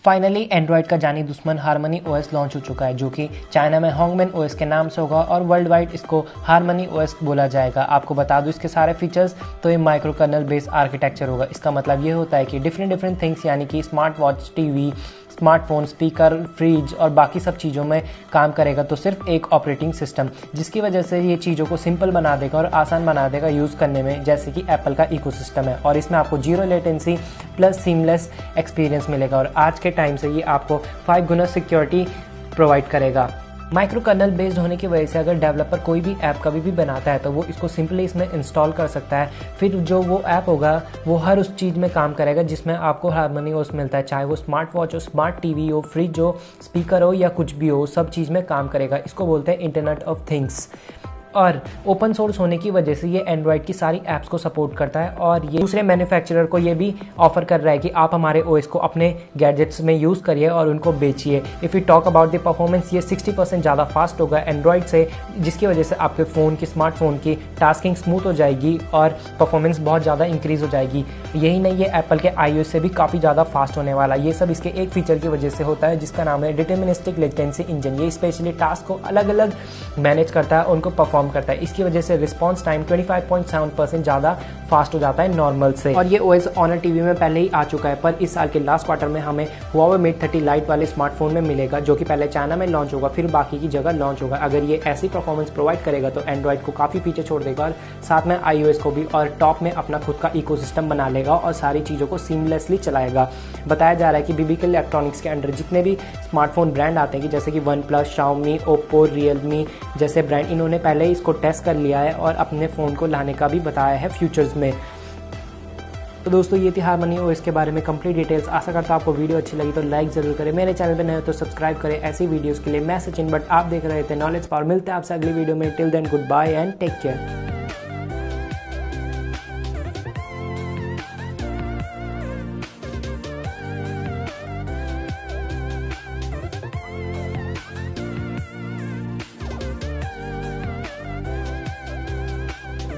Finally Android का जानी दुश्मन हार्मनी ओएस लॉन्च हो चुका है, जो कि चाइना में होंगमेन ओएस के नाम से होगा और वर्ल्ड वाइड इसको हार्मनी ओएस बोला जाएगा। आपको बता दूं इसके सारे फीचर्स, तो ये माइक्रो कर्नल बेस्ड आर्किटेक्चर होगा। इसका मतलब ये होता है कि डिफरेंट थिंग्स यानी कि smart watch, TV, smartphone, speaker, fridge और बाकी सब चीज़ों में काम करेगा। तो सिर्फ एक ऑपरेटिंग सिस्टम, जिसकी वजह से ये चीज़ों को सिंपल बना देगा और आसान बना देगा यूज़ करने में, जैसे कि एप्पल का इकोसिस्टम है। और इसमें आपको zero latency plus seamless experience मिलेगा और आज के टाइम से ये आपको 5 गुना सिक्योरिटी प्रोवाइड करेगा। माइक्रो कर्नल बेस्ड होने की वजह से अगर डेवलपर कोई भी ऐप कभी भी बनाता है तो वो इसको सिंपली इसमें इंस्टॉल कर सकता है। फिर जो वो ऐप होगा वो हर उस चीज़ में काम करेगा जिसमें आपको हार्मनी ओएस मिलता है, चाहे वो स्मार्ट वॉच हो, स्मार्ट टीवी हो, फ्रिज हो, स्पीकर हो या कुछ भी हो, सब चीज़ में काम करेगा। इसको बोलते हैं इंटरनेट ऑफ थिंग्स। और ओपन सोर्स होने की वजह से ये एंड्रॉयड की सारी ऐप्स को सपोर्ट करता है और ये दूसरे मैन्युफैक्चरर को ये भी ऑफर कर रहा है कि आप हमारे ओएस को अपने गैजेट्स में यूज़ करिए और उनको बेचिए। If you talk about the performance, ये 60% ज़्यादा फास्ट होगा एंड्रॉयड से, जिसकी वजह से आपके फ़ोन की, स्मार्टफोन की टास्किंग स्मूथ हो जाएगी और परफॉर्मेंस बहुत ज़्यादा इंक्रीज़ हो जाएगी। यही नहीं, ये एप्पल के iOS से भी काफ़ी ज़्यादा फास्ट होने वाला है। ये सब इसके एक फीचर की वजह से होता है जिसका नाम है डिटर्मिनिस्टिक लेटेंसी इंजन। ये स्पेशली टास्क को अलग अलग मैनेज करता है, उनको परफॉर्म करता है। इसकी वजह से रिस्पॉन्स टाइम 25.7% ज़्यादा फास्ट हो जाता है नॉर्मल से। और ये ओएस ऑनर टीवी में पहले ही आ चुका है, पर इस साल के लास्ट क्वार्टर में हमें Huawei Mate 30 लाइट वाले स्मार्टफोन में मिलेगा, जो कि पहले चाइना में लॉन्च होगा, फिर बाकी की जगह लॉन्च होगा। अगर ये ऐसी परफॉर्मेंस प्रोवाइड करेगा तो एंड्रॉयड को काफ़ी पीछे छोड़ देगा और साथ में iOS को भी, और टॉप में अपना खुद का इकोसिस्टम बना लेगा और सारी चीज़ों को सीमलेसली चलाएगा। बताया जा रहा है कि बीबीके इलेक्ट्रॉनिक्स के अंडर जितने भी स्मार्टफोन ब्रांड आते हैं, जैसे कि OnePlus, Xiaomi, Oppo, Realme जैसे ब्रांड, इन्होंने पहले ही इसको टेस्ट कर लिया है और अपने फ़ोन को लाने का भी बताया है फ्यूचर्स में। तो दोस्तों, ये थी हार्मनी ओएस के बारे में कंप्लीट डिटेल्स। आशा करता हूँ आपको वीडियो अच्छी लगी तो लाइक ज़रूर करें। मेरे चैनल पे नए हो तो सब्सक्राइब करें ऐसी वीडियोस के लिए। मैं सचिन भट्ट, आप देख रहे थे नॉलेज पावर। मिलते हैं आपसे अगली वीडियो में। Till then good bye and take care.